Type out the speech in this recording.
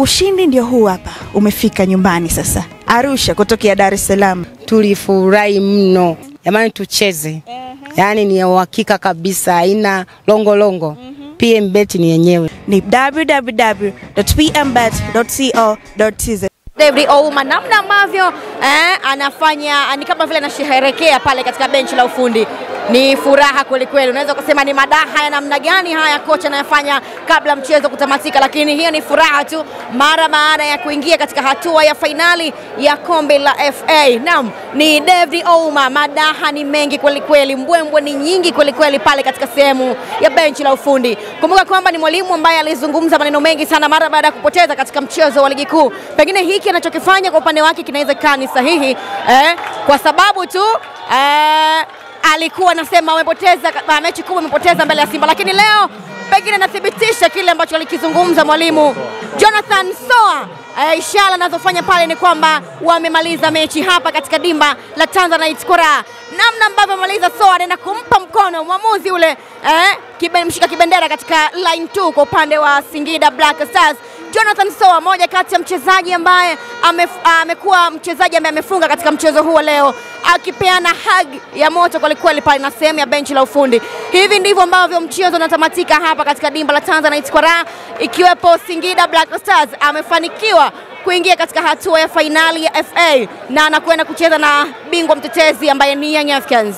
Ushindi ndio huu hapa, umefika nyumbani sasa. Arusha kutokea Dar es Salaam. Tulifurahi mno. Jamani tucheze. Yaani ni uhakika kabisa, haina longo. PMBet ni yenyewe. Ni www.pmbet.co.tz. David Ouma, namna ambavyo anafanya ni kama vile anasherehekea pale katika benchi la ufundi. Ni furaha kweli kweli. Unaweza kusema ni madaha ya namna gani haya kocha anayofanya kabla mchezo kutamatika, lakini hiyo ni furaha tu mara baada ya kuingia katika hatua ya finali ya kombe la FA. Naam, ni David Ouma, madaha ni mengi kweli kweli, mbwembwe ni nyingi kweli kweli pale katika sehemu ya benchi la ufundi. Kumbuka kwamba ni mwalimu ambaye alizungumza maneno mengi sana mara baada ya kupoteza katika mchezo wa ligi kuu. Pengine hiki anachokifanya kwa upande wake kinaweza kuwa ni sahihi kwa sababu tu alikuwa anasema amepoteza mechi kubwa, amepoteza mbele ya Simba, lakini leo pengine anathibitisha kile ambacho alikizungumza mwalimu Jonathan Soa. Ishara anazofanya pale ni kwamba wamemaliza mechi hapa katika dimba la Tanzanite Kora. Namna ambavyo maliza Soa anaenda kumpa mkono mwamuzi ule mshika kibendera katika line 2 kwa upande wa Singida Black Stars. Jonathan Soa, moja kati ya mchezaji ambaye amekuwa mchezaji ambaye amefunga katika mchezo huu leo, akipeana hug ya moto kwa kweli pale na sehemu ya benchi la ufundi. Hivi ndivyo ambavyo mchezo unatamatika hapa katika dimba la Tanzanite Kora, ikiwepo Singida Black Stars amefanikiwa kuingia katika hatua ya finali ya FA na anakwenda kucheza na bingwa mtetezi ambaye ni Young Africans.